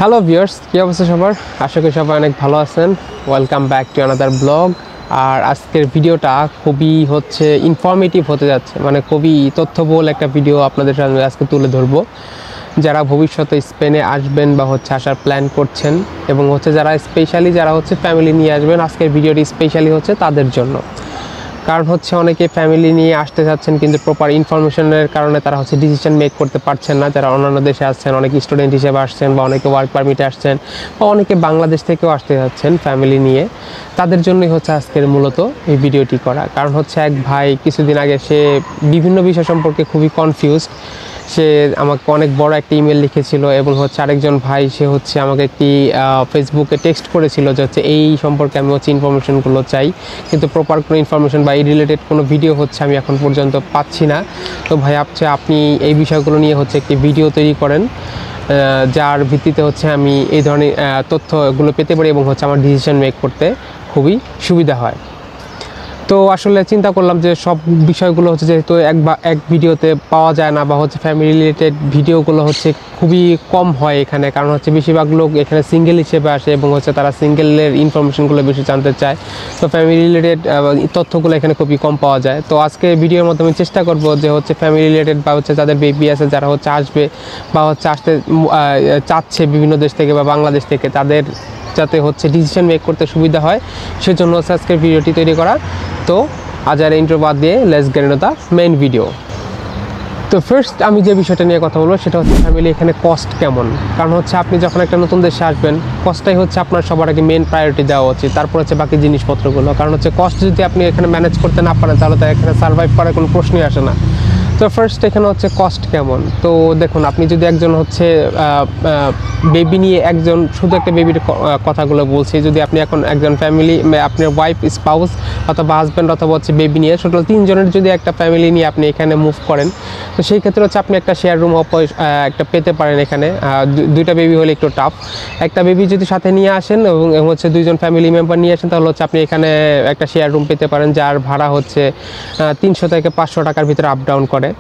Hello viewers, কি অবস্থা সবার? আশা করি সবাই অনেক ভালো আছেন। Welcome back to another blog. আর আজকের ভিডিওটা খুবই ইনফরমেটিভ হতে যাচ্ছে, মানে খুবই তথ্যবহুল একটা ভিডিও আপনাদের সামনে আজকে তুলে ধরবো। যারা ভবিষ্যতে স্পেনে আসবেন বা আসার প্ল্যান করছেন এবং যারা স্পেশালি ফ্যামিলি নিয়ে আসবেন, আজকের ভিডিওটি স্পেশালি তাদের জন্য। কারণ অনেকে ফ্যামিলি নিয়ে আসতে যাচ্ছেন কিন্তু প্রপার ইনফরমেশনের কারণে তারা ডিসিশন মেক করতে পারছেন না। যারা অন্যান্য দেশে আসছেন, অনেকে স্টুডেন্ট হিসেবে আসছেন বা অনেকে ওয়ার্ক পারমিটে আসছেন বা অনেকে বাংলাদেশ থেকেও আসতে যাচ্ছেন ফ্যামিলি নিয়ে, তাদের জন্যই আজকের মূলত এই ভিডিওটি করা। কারণ এক ভাই কিছুদিন আগে সে বিভিন্ন বিষয় সম্পর্কে খুবই কনফিউজড। সে আমাকে অনেক বড় একটা ইমেল লিখেছিল এবং আরেকজন ভাই সে আমাকে একটি ফেসবুকে টেক্সট করেছিল যে এই সম্পর্কে আমি ইনফরমেশনগুলো চাই, কিন্তু প্রপার কোনো ইনফরমেশন বা এই রিলেটেড কোনো ভিডিও আমি এখন পর্যন্ত পাচ্ছি না। তো ভাই আপনি এই বিষয়গুলো নিয়ে একটি ভিডিও তৈরি করেন, যার ভিত্তিতে আমি এই ধরনের তথ্যগুলো পেতে পারি এবং আমার ডিসিশন মেক করতে খুবই সুবিধা হয়। তো আসলে চিন্তা করলাম যে সব বিষয়গুলো যেহেতু এক ভিডিওতে পাওয়া যায় না বা ফ্যামিলি রিলেটেড ভিডিওগুলো খুবই কম হয় এখানে, কারণ বেশিরভাগ লোক এখানে সিঙ্গেল হিসেবে আসে এবং তারা সিঙ্গেলের ইনফরমেশনগুলো বেশি জানতে চায়। তো ফ্যামিলি রিলেটেড তথ্যগুলো এখানে খুবই কম পাওয়া যায়। তো আজকে ভিডিওর মাধ্যমে চেষ্টা করব যে ফ্যামিলি রিলেটেড বা যাদের বেবি আছে, যারা আসবে বা আসতে চাচ্ছে বিভিন্ন দেশ থেকে বা বাংলাদেশ থেকে, তাদের যাতে ডিসিশন মেক করতে সুবিধা হয় সেজন্য আজকের ভিডিওটি তৈরি করা। তো আজ আর ইন্ট্রো বাদ দিয়ে let's get into the main video. তো ফার্স্ট আমি যে বিষয়টা নিয়ে কথা বলবো সেটা ফ্যামিলি এখানে কস্ট কেমন। কারণ আপনি যখন একটা নতুন দেশে আসবেন, কস্টটাই আপনার সবার আগে মেন প্রায়োরিটি দেওয়া উচিত, তারপর বাকি জিনিসপত্রগুলো। কারণ কস্ট যদি আপনি এখানে ম্যানেজ করতে না পারেন তাহলে তো এখানে সার্ভাইভ করার কোনো প্রশ্নই আসে না। তো ফার্স্ট এখানে কস্ট কেমন। তো দেখুন, আপনি যদি একজন বেবি নিয়ে শুধু একটা বেবির কথাগুলো বলছি, যদি আপনি এখন একজন ফ্যামিলি, আপনার ওয়াইফ, স্পাউস অথবা হাজব্যান্ড অথবা বেবি নিয়ে টোটাল 3 জনের যদি একটা ফ্যামিলি নিয়ে আপনি এখানে মুভ করেন, তো সেই ক্ষেত্রে আপনি একটা শেয়ার রুম একটা পেতে পারেন। এখানে দুইটা বেবি হলে একটু টাফ। একটা বেবি যদি সাথে নিয়ে আসেন এবং 2জন ফ্যামিলি মেম্বার নিয়ে আসেন, তাহলে আপনি এখানে একটা শেয়ার রুম পেতে পারেন, যার ভাড়া 300 থেকে 500 টাকার ভিতরে আপ ডাউন করে,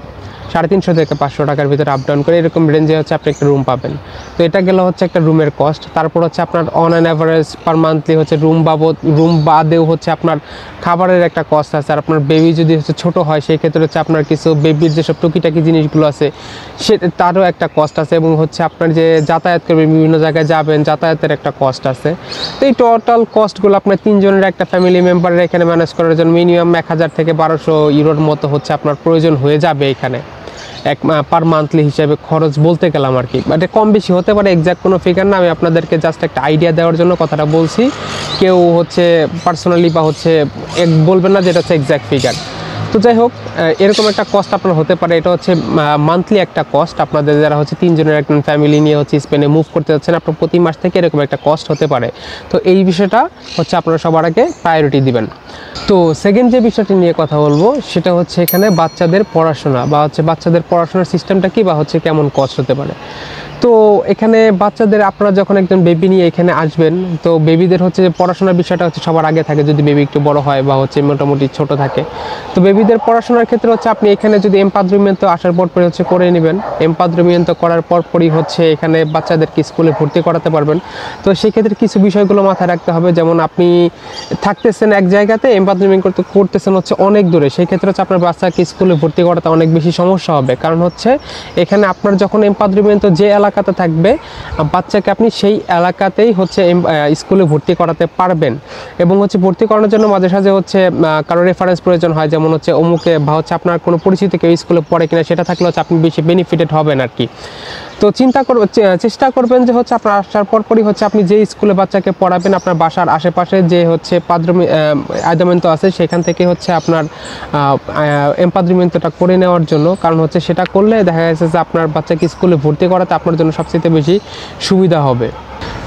350 থেকে 500 টাকার ভিতরে আপ ডাউন করে, এরকম রেঞ্জে আপনি একটা রুম পাবেন। তো এটা গেল একটা রুমের কস্ট। তারপর আপনার on an average per monthly room বাদেও আপনার খাবারের একটা কস্ট আছে। আর আপনার বেবি যদি ছোট হয়, সেই ক্ষেত্রে আপনার কিছু বেবির যেসব টুকিটাকি জিনিসগুলো আছে তারও একটা কস্ট আছে, এবং আপনার যে যাতায়াত করবেন, বিভিন্ন জায়গায় যাবেন, যাতায়াতের একটা কস্ট আছে। তো এই টোটাল কস্টগুলো আপনার 3 জনের একটা ফ্যামিলি মেম্বারের এখানে ম্যানেজ করার জন্য মিনিমাম 1000 থেকে 1200 ইউরোর মতো আপনার প্রয়োজন হয়ে যাবে এখানে পার মান্থলি হিসেবে খরচ বলতে গেলাম আর কি। বাট কম বেশি হতে পারে, এক্স্যাক্ট কোনো ফিগার না, আমি আপনাদেরকে জাস্ট একটা আইডিয়া দেওয়ার জন্য কথাটা বলছি। কেউ পার্সোনালি বা বলবেন না যে এটা এক্স্যাক্ট ফিগার। তো যাই হোক, এরকম একটা কস্ট আপনার হতে পারে। এটা মান্থলি একটা কস্ট আপনাদের, যারা 3 জনের একটা ফ্যামিলি নিয়ে স্পেনে মুভ করতে যাচ্ছেন, আপনার প্রতি মাস থেকে এরকম একটা কস্ট হতে পারে। তো এই বিষয়টা আপনারা সবার আগে প্রায়োরিটি দিবেন। তো সেকেন্ড যে বিষয়টি নিয়ে কথা বলবো সেটা এখানে বাচ্চাদের পড়াশোনা বা বাচ্চাদের পড়াশোনার সিস্টেমটা কি বা কেমন কস্ট হতে পারে। তো এখানে বাচ্চাদের, আপনারা যখন একজন বেবি নিয়ে এখানে আসবেন, তো বেবিদের যে পড়াশোনার বিষয়টা সবার আগে থাকে, যদি বেবি একটু বড় হয় বা মোটামুটি ছোট থাকে। তো বেবিদের পড়াশোনার ক্ষেত্রে আপনি এখানে যদি এমপাদ্রিমিento আসার পরপরই করে নেবেন। এমপাদ্রিমিento করার পরপরই এখানে বাচ্চাদেরকে স্কুলে ভর্তি করাতে পারবেন। তো সেই ক্ষেত্রে কিছু বিষয়গুলো মাথায় রাখতে হবে, যেমন আপনি থাকতেছেন এক জায়গাতে, এমপাদ্রিমিento করতেছেন অনেক দূরে, সেই ক্ষেত্রে আপনার বাচ্চাকে স্কুলে ভর্তি করাতে অনেক বেশি সমস্যা হবে। কারণ এখানে আপনার যখন এমপাদ্রিমিento যে এলাকাতে থাকবে, বাচ্চাকে আপনি সেই এলাকাতেই স্কুলে ভর্তি করাতে পারবেন। এবং ভর্তি করানোর জন্য মাঝে সাঝে কারো রেফারেন্স প্রয়োজন হয়, যেমন অমুকে বা আপনার কোনো পরিচিত কেউ স্কুলে পড়ে কিনা, সেটা থাকলে আপনি বেশি বেনিফিটেড হবেন আর কি। তো চেষ্টা করবেন যে আপনার আসার পরপরই আপনি যে স্কুলে বাচ্চাকে পড়াবেন, আপনার বাসার আশেপাশে যে আইদামিento আছে, সেখান থেকে আপনার এমপাদ্রিমিentoটা করে নেওয়ার জন্য। কারণ সেটা করলে দেখা যাচ্ছে যে আপনার বাচ্চাকে স্কুলে ভর্তি করাতে আপনার জন্য সবচেয়ে বেশি সুবিধা হবে।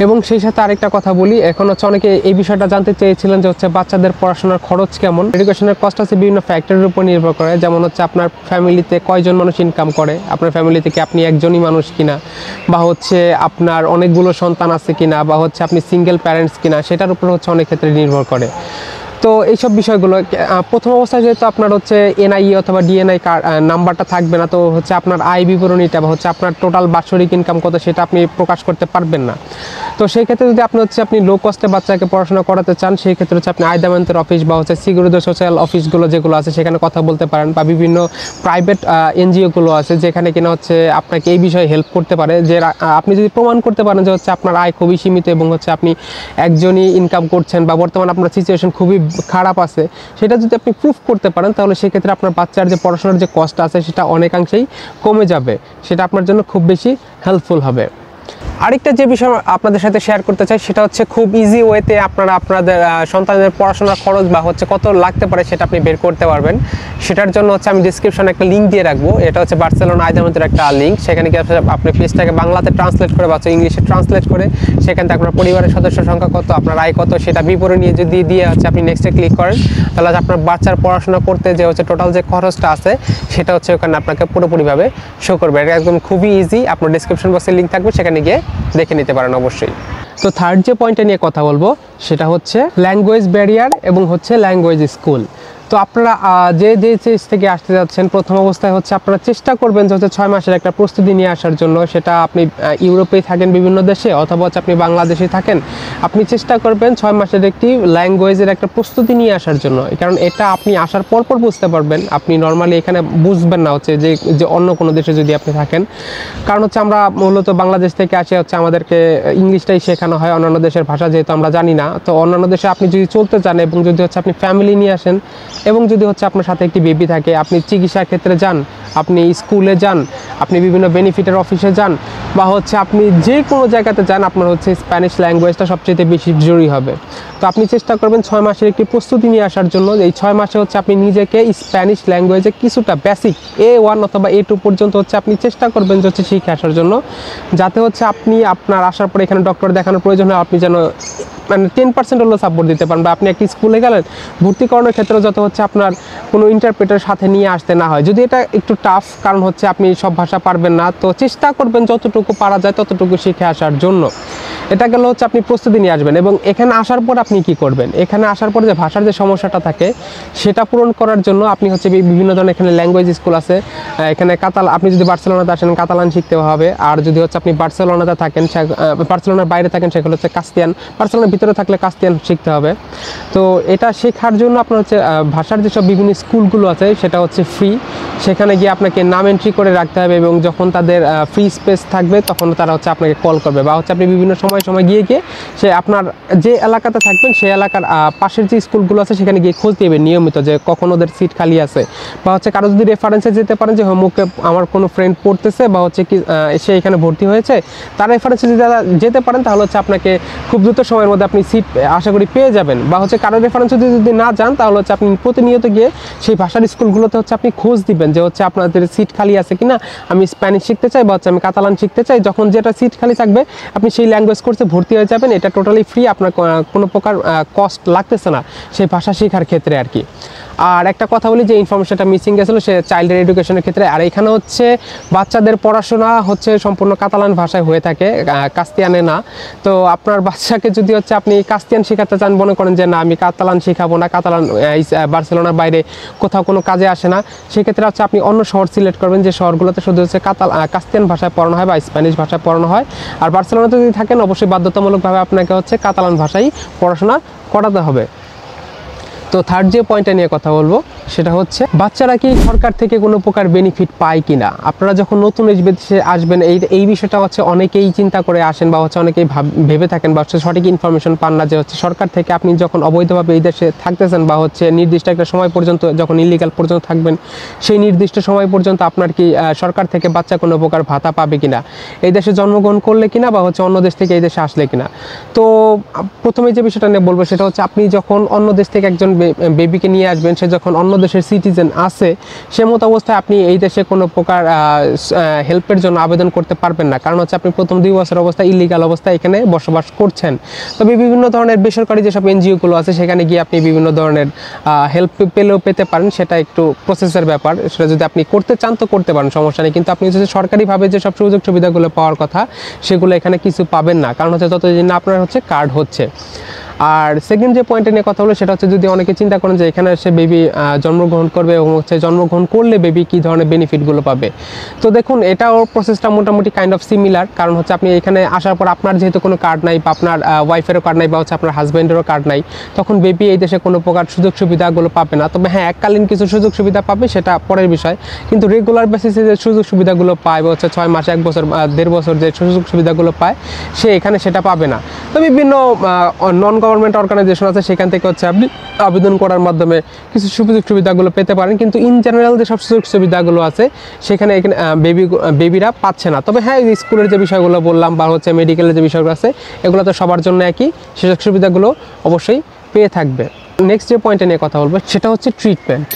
এবং সেই সাথে আরেকটা কথা বলি, এখন অনেকে এই বিষয়টা জানতে চেয়েছিলেন যে বাচ্চাদের পড়াশোনার খরচ কেমন। এডুকেশনের কস্ট বিভিন্ন ফ্যাক্টরের উপর নির্ভর করে, যেমন আপনার ফ্যামিলিতে কয়জন মানুষ ইনকাম করে, আপনার ফ্যামিলি থেকে আপনি একজনই মানুষ কিনা, বা আপনার অনেকগুলো সন্তান আছে কিনা, বা আপনি সিঙ্গেল প্যারেন্টস কিনা, সেটার উপর অনেক ক্ষেত্রে নির্ভর করে। তো তো এইসব বিষয়গুলো প্রথম অবস্থায় যেহেতু আপনার হচ্ছে এনআইই অথবা ডিএনআই নাম্বারটা থাকবে না, তো হচ্ছে আপনার আয় বিবরণীটা বা হচ্ছে আপনার টোটাল বাৎসরিক ইনকাম কত সেটা আপনি প্রকাশ করতে পারবেন না। তো সেই ক্ষেত্রে যদি আপনি লো কস্টে বাচ্চাকে পড়াশোনা করাতে চান, সেই ক্ষেত্রে হচ্ছে আপনি আয়দামান্তের অফিস বা হচ্ছে সিকিউরিটি সোশ্যাল অফিসগুলো যেগুলো আছে সেখানে কথা বলতে পারেন, বা বিভিন্ন প্রাইভেট এনজিওগুলো আছে যেখানে কিনা হচ্ছে আপনাকে এই বিষয়ে হেল্প করতে পারে, যে আপনি যদি প্রমাণ করতে পারেন যে হচ্ছে আপনার আয় খুবই সীমিত এবং হচ্ছে আপনি একজনই ইনকাম করছেন বা বর্তমানে আপনার সিচুয়েশন খুবই খারাপ আছে, সেটা যদি আপনি প্রুফ করতে পারেন তাহলে সেক্ষেত্রে আপনার বাচ্চার যে পড়াশোনার যে কষ্ট আছে সেটা অনেকাংশেই কমে যাবে, সেটা আপনার জন্য খুব বেশি হেল্পফুল হবে। আরেকটা যে বিষয় আপনাদের সাথে শেয়ার করতে চাই সেটা হচ্ছে খুব ইজি ওয়েতে আপনারা আপনাদের সন্তানের পড়াশোনার খরচ বা হচ্ছে কত লাগতে পারে সেটা আপনি বের করতে পারবেন। সেটার জন্য হচ্ছে আমি ডিসক্রিপশনে একটা লিঙ্ক দিয়ে রাখবো, এটা হচ্ছে বার্সেলোনা আয়দামান্তের একটা লিঙ্ক। সেখানে কি আপনি পেজটাকে বাংলাতে ট্রান্সলেট করে বা ইংলিশে ট্রান্সলেট করে সেখান থেকে আপনার পরিবারের সদস্য সংখ্যা কত, আপনার আয় কত সেটা বিবরণী যদি দিয়ে হচ্ছে আপনি নেক্সটে ক্লিক করেন, তাহলে আপনার বাচ্চার পড়াশোনা করতে যে হচ্ছে টোটাল যে খরচটা আছে সেটা হচ্ছে ওখানে আপনাকে পুরোপুরিভাবে শো করবে। এটা একদম খুবই ইজি, আপনার ডিসক্রিপশন বক্সে লিঙ্ক থাকবে, সেখানে গিয়ে দেখে নিতে পারেন অবশ্যই। তো থার্ড যে পয়েন্টটা নিয়ে কথা বলবো সেটা হচ্ছে ল্যাঙ্গুয়েজ ব্যারিয়ার এবং হচ্ছে ল্যাঙ্গুয়েজ স্কুল। তো আপনারা যে দেশ থেকে আসতে যাচ্ছেন, প্রথম অবস্থায় হচ্ছে আপনারা চেষ্টা করবেন যে হচ্ছে 6 মাসের একটা প্রস্তুতি নিয়ে আসার জন্য। সেটা আপনি ইউরোপেই থাকেন বিভিন্ন দেশে অথবা হচ্ছে আপনি বাংলাদেশে থাকেন, আপনি চেষ্টা করবেন 6 মাসের একটি ল্যাঙ্গুয়েজের একটা প্রস্তুতি নিয়ে আসার জন্য। কারণ এটা আপনি আসার পর বুঝতে পারবেন, আপনি নর্মালি এখানে বুঝবেন না হচ্ছে যে অন্য কোনো দেশে যদি আপনি থাকেন। কারণ হচ্ছে আমরা মূলত বাংলাদেশ থেকে আসে হচ্ছে আমাদেরকে ইংলিশটাই শেখানো হয়, অন্যান্য দেশের ভাষা যেহেতু আমরা জানি না। তো অন্যান্য দেশে আপনি যদি চলতে চান এবং যদি হচ্ছে আপনি ফ্যামিলি নিয়ে আসেন এবং যদি হচ্ছে আপনার সাথে একটি বেবি থাকে, আপনি চিকিৎসা ক্ষেত্রে যান, আপনি স্কুলে যান, আপনি বিভিন্ন বেনিফিটের অফিসে যান, বা হচ্ছে আপনি যে কোনো জায়গাতে যান, আপনার হচ্ছে স্প্যানিশ ল্যাঙ্গুয়েজটা সবচেয়ে বেশি জরুরি হবে। তো আপনি চেষ্টা করবেন 6 মাসের একটি প্রস্তুতি নিয়ে আসার জন্য। এই 6 মাসে হচ্ছে আপনি নিজেকে স্প্যানিশ ল্যাঙ্গুয়েজে কিছুটা বেসিক A1 অথবা A2 পর্যন্ত হচ্ছে আপনি চেষ্টা করবেন যে হচ্ছে শিখে আসার জন্য, যাতে হচ্ছে আপনি আপনার আসার পরে এখানে ডক্টর দেখানোর প্রয়োজন হয় আপনি যেন মানে 10% হলেও সাপোর্ট দিতে পারেন। বা আপনি একটি স্কুলে গেলেন, ভর্তি করানোর ক্ষেত্রে যত হচ্ছে আপনার কোনো ইন্টারপ্রেটার সাথে নিয়ে আসতে না হয়। যদি এটা একটু টাফ, কারণ হচ্ছে আপনি সব ভাষা পারবেন না, তো চেষ্টা করবেন যতটুকু পারা যায় ততটুকু শিখে আসার জন্য। এটা গেলে হচ্ছে আপনি প্রস্তুতি নিয়ে আসবেন। এবং এখানে আসার পর আপনি কি করবেন, এখানে আসার পর যে ভাষার যে সমস্যাটা থাকে সেটা পূরণ করার জন্য আপনি হচ্ছে বিভিন্ন ধরনের এখানে ল্যাঙ্গুয়েজ স্কুল আছে। এখানে আপনি যদি বার্সেলোনাতে আসেন কাতালান শিখতে হবে, আর যদি হচ্ছে আপনি বার্সেলোনাতে থাকেন, বার্সেলোনার বাইরে থাকেন সেগুলো হচ্ছে কাস্তিয়ান, বার্সেলোনার ভিতরে থাকলে কাস্তিয়ান শিখতে হবে। তো এটা শেখার জন্য আপনার হচ্ছে ভাষার যেসব বিভিন্ন স্কুলগুলো আছে সেটা হচ্ছে ফ্রি, সেখানে গিয়ে আপনাকে নাম এন্ট্রি করে রাখতে হবে এবং যখন তাদের ফ্রি স্পেস থাকবে তখন তারা হচ্ছে আপনাকে কল করবে, বা হচ্ছে আপনি বিভিন্ন সময় গিয়ে সে আপনার যে এলাকাতে থাকবেন সেই এলাকার পাশের যে স্কুলগুলো আছে সেখানে গিয়ে খোঁজ দিবেন নিয়মিত যে কখন ওদের সিট খালি আছে, বা হচ্ছে কারো যদি রেফারেন্সে যেতে পারেন যে হোমওয়ার্কে আমার কোনো ফ্রেন্ড পড়তেছে বা হচ্ছে কি সে এখানে ভর্তি হয়েছে, তার রেফারেন্সে যদি যেতে পারেন তাহলে হচ্ছে আপনাকে খুব দ্রুত সময়ের মধ্যে আপনি সিট আশা করি পেয়ে যাবেন। বা হচ্ছে কারো রেফারেন্সে যদি না যান তাহলে হচ্ছে আপনি প্রতিনিয়ত গিয়ে সেই ভাষার স্কুলগুলোতে হচ্ছে আপনি খোঁজ দিবেন যে হচ্ছে আপনাদের সিট খালি আছে কিনা, আমি স্প্যানিশ শিখতে চাই বা হচ্ছে আমি কাতালান শিখতে চাই। যখন যেটা সিট খালি থাকবে আপনি সেই ল্যাঙ্গুয়েজ কোর্সে ভর্তি হয়ে যাবেন। এটা টোটালি ফ্রি, আপনার কোনো প্রকার কস্ট লাগতেছে না সেই ভাষা শেখার ক্ষেত্রে আর কি। আর একটা কথা বলি যে ইনফরমেশনটা মিসিং গেছিলো সে চাইল্ডের এডুকেশনের ক্ষেত্রে। আর এখানে হচ্ছে বাচ্চাদের পড়াশোনা হচ্ছে সম্পূর্ণ কাতালান ভাষায় হয়ে থাকে, কাস্তিয়ানে না। তো আপনার বাচ্চাকে যদি হচ্ছে আপনি কাস্তিয়ান শেখাতে চান, মনে করেন যে না আমি কাতালান শেখাবো না, কাতালান বার্সেলোনার বাইরে কোথাও কোনো কাজে আসে না, সেক্ষেত্রে হচ্ছে আপনি অন্য শহর সিলেক্ট করবেন যে শহরগুলোতে শুধু হচ্ছে কাস্তিয়ান ভাষায় পড়ানো হয় বা স্প্যানিশ ভাষায় পড়ানো হয়। আর বার্সেলোনাতে যদি থাকেন অবশ্যই বাধ্যতামূলকভাবে আপনাকে হচ্ছে কাতালান ভাষায় পড়াশোনা করাতে হবে। তো থার্ড যে পয়েন্টটা নিয়ে কথা বলবো সেটা হচ্ছে বাচ্চারা কি সরকার থেকে কোনো প্রকার বেনিফিট পায় কিনা। আপনারা যখন নতুন দেশে আসবেন এই বিষয়টা হচ্ছে অনেকেই চিন্তা করে আসেন বা হচ্ছে অনেকেই ভেবে থাকেন বা হচ্ছে সঠিক ইনফরমেশন পান না যে হচ্ছে সরকার থেকে আপনি যখন অবৈধভাবে এই দেশে থাকতেছেন বা হচ্ছে নির্দিষ্ট একটা সময় পর্যন্ত যখন ইলিগাল পর্যন্ত থাকবেন সেই নির্দিষ্ট সময় পর্যন্ত আপনার কি সরকার থেকে বাচ্চা কোনো প্রকার ভাতা পাবে কিনা, এই দেশে জন্মগ্রহণ করলে কিনা বা হচ্ছে অন্য দেশ থেকে এই দেশে আসলে কিনা। তো প্রথমে যে বিষয়টা নিয়ে বলবো সেটা হচ্ছে আপনি যখন অন্য দেশ থেকে একজন বেবিকে নিয়ে আসবেন, সে যখন অন্য দেশের সিটিজেন আছে সে মতো অবস্থায় আপনি এই দেশে কোনো প্রকার হেল্পের জন্য আবেদন করতে পারবেন না। কারণ হচ্ছে আপনি প্রথম 2 বছর অবস্থায় ইলিগাল অবস্থায় এখানে বসবাস করছেন। তবে বিভিন্ন ধরনের বেসরকারি যেসব এনজিওগুলো আছে সেখানে গিয়ে আপনি বিভিন্ন ধরনের হেল্প পেতে পারেন, সেটা একটু প্রসেসের ব্যাপার। সেটা যদি আপনি করতে চান তো করতে পারেন, সমস্যা নেই। কিন্তু আপনি যদি সরকারিভাবে যেসব সুযোগ সুবিধাগুলো পাওয়ার কথা সেগুলো এখানে কিছু পাবেন না, কারণ হচ্ছে ততদিন না আপনার হচ্ছে কার্ড হচ্ছে। আর সেকেন্ড যে পয়েন্টে নিয়ে কথা হলো সেটা হচ্ছে যদি অনেকে চিন্তা করেন যে এখানে এসে বেবি জন্মগ্রহণ করবে এবং হচ্ছে জন্মগ্রহণ করলে বেবি কী ধরনের বেনিফিটগুলো পাবে। তো দেখুন এটাও প্রসেসটা মোটামুটি কাইন্ড অফ সিমিলার, কারণ হচ্ছে আপনি এখানে আসার পর আপনার যেহেতু কোনো কার্ড নাই বা আপনার ওয়াইফেরও কার্ড নাই বা হচ্ছে আপনার হাজব্যান্ডেরও কার্ড নাই, তখন বেবি এই দেশে কোনো প্রকার সুযোগ সুবিধাগুলো পাবে না। তবে হ্যাঁ, এককালীন কিছু সুযোগ সুবিধা পাবে, সেটা পরের বিষয়, কিন্তু রেগুলার বেসিসে যে সুযোগ সুবিধাগুলো পায় বা হচ্ছে 6 মাস 1 বছর 1.5 বছর যে সুযোগ সুবিধাগুলো পায় সে এখানে সেটা পাবে না। তো বিভিন্ন নন গভর্নমেন্ট অর্গানাইজেশন আছে, সেখান থেকে হচ্ছে আপনি আবেদন করার মাধ্যমে কিছু সুযোগ সুবিধাগুলো পেতে পারেন, কিন্তু ইন জেনারেল যে সব সুযোগ সুবিধাগুলো আছে সেখানে এখানে বেবিরা পাচ্ছে না। তবে হ্যাঁ, স্কুলের যে বিষয়গুলো বললাম বা হচ্ছে মেডিকেলের যে বিষয়গুলো আছে এগুলো তো সবার জন্য একই, সুযোগ সুবিধাগুলো অবশ্যই পেয়ে থাকবে। নেক্সট যে পয়েন্টে নিয়ে কথা বলবো সেটা হচ্ছে ট্রিটমেন্ট।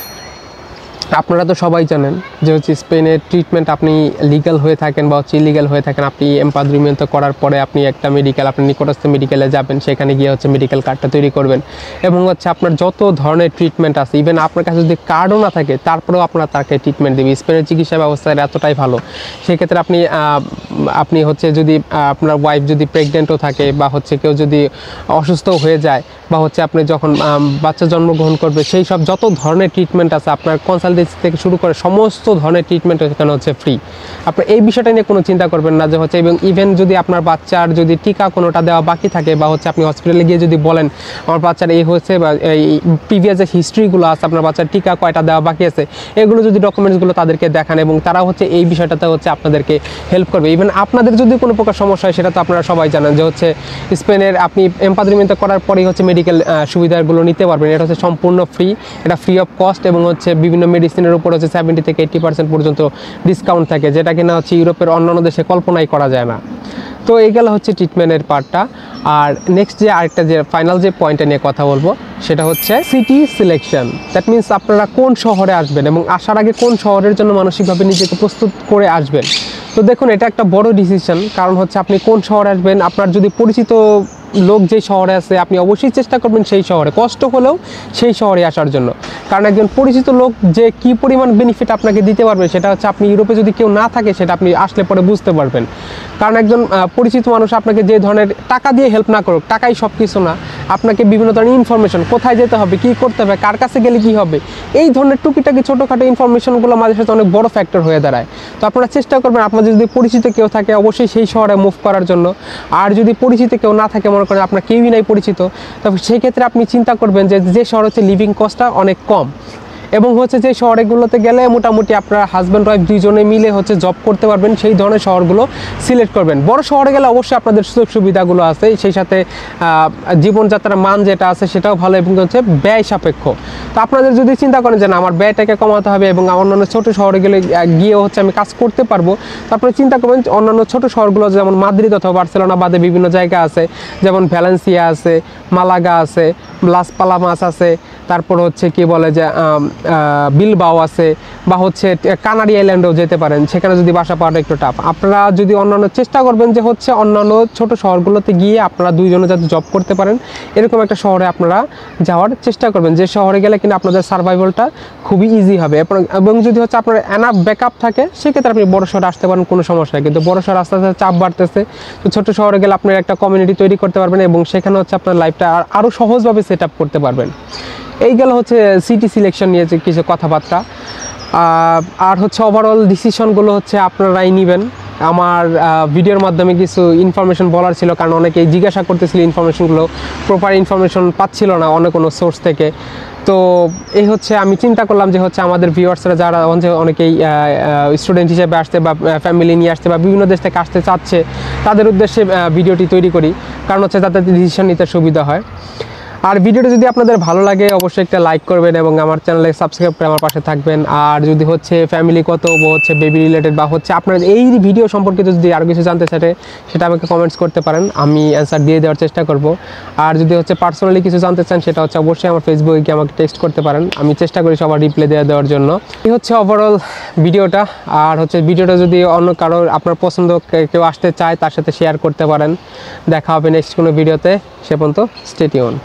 আপনারা তো সবাই জানেন যে হচ্ছে স্পেনের ট্রিটমেন্ট, আপনি লিগ্যাল হয়ে থাকেন বা হচ্ছে ইলিগ্যাল হয়ে থাকেন, আপনি এমপাদ্রিমেন্ট করার পরে আপনি একটা মেডিকেল, আপনি নিকটস্থ মেডিকেলে যাবেন, সেখানে গিয়ে হচ্ছে মেডিকেল কার্ডটা তৈরি করবেন এবং হচ্ছে আপনার যত ধরনের ট্রিটমেন্ট আছে, ইভেন আপনার কাছে যদি কার্ডও না থাকে তারপরেও আপনারা তাকে ট্রিটমেন্ট দেবে। স্পেনের চিকিৎসা ব্যবস্থা এতটাই ভালো, সেক্ষেত্রে আপনি হচ্ছে যদি আপনার ওয়াইফ যদি প্রেগনেন্টও থাকে বা হচ্ছে কেউ যদি অসুস্থ হয়ে যায় বা হচ্ছে আপনি যখন বাচ্চা জন্মগ্রহণ করবে, সেই সব যত ধরনের ট্রিটমেন্ট আছে আপনার কনসালটেন্সি থেকে শুরু করে সমস্ত ধরনের ট্রিটমেন্ট এখানে হচ্ছে ফ্রি। আপনার এই বিষয়টা নিয়ে কোনো চিন্তা করবেন না যে হচ্ছে, এবং ইভেন যদি আপনার বাচ্চার যদি টিকা কোনোটা দেওয়া বাকি থাকে বা হচ্ছে আপনি হসপিটালে গিয়ে যদি বলেন আমার বাচ্চার এই হচ্ছে বা এই প্রিভিয়াস যে হিস্ট্রিগুলো আছে আপনার বাচ্চার টিকা কয়টা দেওয়া বাকি আছে, এগুলো যদি ডকুমেন্টসগুলো তাদেরকে দেখান এবং তারা হচ্ছে এই বিষয়টাতে হচ্ছে আপনাদেরকে হেল্প করবে। ইভেন আপনাদের যদি কোনো প্রকার সমস্যা হয় সেটা তো আপনারা সবাই জানেন যে হচ্ছে স্পেনের আপনি এমপাদ্রিমেন্ট করার পরেই হচ্ছে মেডিকেল সুবিধাগুলো নিতে পারবেন। এটা হচ্ছে সম্পূর্ণ ফ্রি, এটা ফ্রি অফ কস্ট এবং হচ্ছে বিভিন্ন মেডিসিনের উপর হচ্ছে 70 থেকে 80% পর্যন্ত ডিসকাউন্ট থাকে, যেটা কিনা হচ্ছে ইউরোপের অন্যান্য দেশে কল্পনাই করা যায় না। তো এইগুলো হচ্ছে ট্রিটমেন্টের পার্টটা। আর নেক্সট যে আরেকটা যে ফাইনাল যে পয়েন্টটা নিয়ে কথা বলবো সেটা হচ্ছে সিটি সিলেকশন। দ্যাট মিনস আপনারা কোন শহরে আসবেন এবং আসার আগে কোন শহরের জন্য মানসিকভাবে নিজেকে প্রস্তুত করে আসবেন। তো দেখুন এটা একটা বড় ডিসিশন, কারণ হচ্ছে আপনি কোন শহরে আসবেন, আপনার যদি পরিচিত লোক যে শহরে আছে আপনি অবশ্যই চেষ্টা করবেন সেই শহরে, কষ্ট হলেও সেই শহরে আসার জন্য, কারণ একজন পরিচিত লোক যে কি পরিমাণ বেনিফিট আপনাকে দিতে পারবে সেটা হচ্ছে আপনি ইউরোপে যদি কেউ না থাকে সেটা আপনি আসলে পরে বুঝতে পারবেন। কারণ একজন পরিচিত মানুষ আপনাকে যে ধরনের টাকা দিয়ে হেল্প না করুক, টাকাই সব কিছু না, আপনাকে বিভিন্ন ধরনের ইনফরমেশন, কোথায় যেতে হবে, কী করতে হবে, কার কাছে গেলে কী হবে, এই ধরনের টুকিটাকি ছোটোখাটো ইনফরমেশনগুলো আমাদের সাথে অনেক বড় ফ্যাক্টর হয়ে দাঁড়ায়। তো আপনারা চেষ্টা করবেন আপনার যদি পরিচিত কেউ থাকে অবশ্যই সেই শহরে মুভ করার জন্য। আর যদি পরিচিত কেউ না থাকে, মনে করেন আপনার কেউই নাই পরিচিত, তবে সেই ক্ষেত্রে আপনি চিন্তা করবেন যে শহর হচ্ছে লিভিং কস্টটা অনেক কম এবং হচ্ছে যে শহরগুলোতে গেলে মোটামুটি আপনার হাজব্যান্ড ওয়াইফ দুইজনে মিলে হচ্ছে জব করতে পারবেন, সেই ধরনের শহরগুলো সিলেক্ট করবেন। বড় শহরে গেলে অবশ্যই আপনাদের সুযোগ সুবিধাগুলো আছে, সেই সাথে জীবনযাত্রার মান যেটা আছে সেটাও ভালো এবং হচ্ছে ব্যয় সাপেক্ষ। তো আপনাদের যদি চিন্তা করেন যে না আমার ব্যয়টাকে কমাতে হবে এবং অন্যান্য ছোটো শহরে গিয়ে হচ্ছে আমি কাজ করতে পারবো, তারপরে চিন্তা করবেন অন্যান্য ছোটো শহরগুলো যেমন মাদ্রিদ অথবা বার্সেলোনা বাদে বিভিন্ন জায়গা আছে, যেমন ভ্যালেন্সিয়া আছে, মালাগা আছে, লাস পালামাস আছে, তারপর হচ্ছে কি বলে যে বিলবাও আছে, বা হচ্ছে কানারি আইল্যান্ডেও যেতে পারেন, সেখানে যদি বাসা পাওয়াটা একটু টাফ। আপনারা যদি অন্যান্য চেষ্টা করবেন যে হচ্ছে অন্যান্য ছোট শহরগুলোতে গিয়ে আপনারা দুইজনে যাতে জব করতে পারেন এরকম একটা শহরে আপনারা যাওয়ার চেষ্টা করবেন, যে শহরে গেলে কিন্তু আপনাদের সার্ভাইভালটা খুবই ইজি হবে। এবং যদি হচ্ছে আপনার এনাফ ব্যাকআপ থাকে সেক্ষেত্রে আপনি বড় শহরে আসতে পারেন, কোনো সমস্যা নেই। কিন্তু বড় শহরে আস্তে আস্তে চাপ বাড়তেছে, তো ছোটো শহরে গেলে আপনার একটা কমিউনিটি তৈরি করতে পারবেন এবং সেখানে হচ্ছে আপনার লাইফটা আরও সহজভাবে সেট আপ করতে পারবেন। এই গেল হচ্ছে সিটি সিলেকশন নিয়ে যে কিছু কথাবার্তা। আর হচ্ছে ওভারঅল ডিসিশনগুলো হচ্ছে আপনারাই নেবেন। আমার ভিডিওর মাধ্যমে কিছু ইনফরমেশন বলার ছিল, কারণ অনেকেই জিজ্ঞাসা করতেছিল ইনফরমেশনগুলো, প্রপার ইনফরমেশন পাচ্ছিল না অন্য কোনো সোর্স থেকে। তো এই হচ্ছে আমি চিন্তা করলাম যে হচ্ছে আমাদের ভিউয়ার্সরা যারা অনেকেই স্টুডেন্ট হিসেবে আসতে বা ফ্যামিলি নিয়ে আসতে বা বিভিন্ন দেশ থেকে আসতে চাচ্ছে তাদের উদ্দেশ্যে ভিডিওটি তৈরি করি, কারণ হচ্ছে তাদের ডিসিশন নিতে সুবিধা হয়। আর ভিডিওটা যদি আপনাদের ভালো লাগে অবশ্যই একটা লাইক করবেন এবং আমার চ্যানেলে সাবস্ক্রাইব করে আমার পাশে থাকবেন। আর যদি হচ্ছে ফ্যামিলিগত বা হচ্ছে বেবি রিলেটেড বা হচ্ছে আপনার এই ভিডিও সম্পর্কিত যদি আরও কিছু জানতে চান সেটা আমাকে কমেন্টস করতে পারেন, আমি অ্যান্সার দিয়ে দেওয়ার চেষ্টা করব। আর যদি হচ্ছে পার্সোনালি কিছু জানতে চান সেটা হচ্ছে অবশ্যই আমার ফেসবুকে গিয়ে আমাকে টেক্সট করতে পারেন, আমি চেষ্টা করি সবার রিপ্লাই দেওয়ার জন্য। এই হচ্ছে ওভারঅল ভিডিওটা। আর হচ্ছে ভিডিওটা যদি অন্য কারোর আপনার পছন্দ কেউ আসতে চায় তার সাথে শেয়ার করতে পারেন। দেখা হবে নেক্সট কোনো ভিডিওতে, সে পর্যন্ত স্টে টিউনড।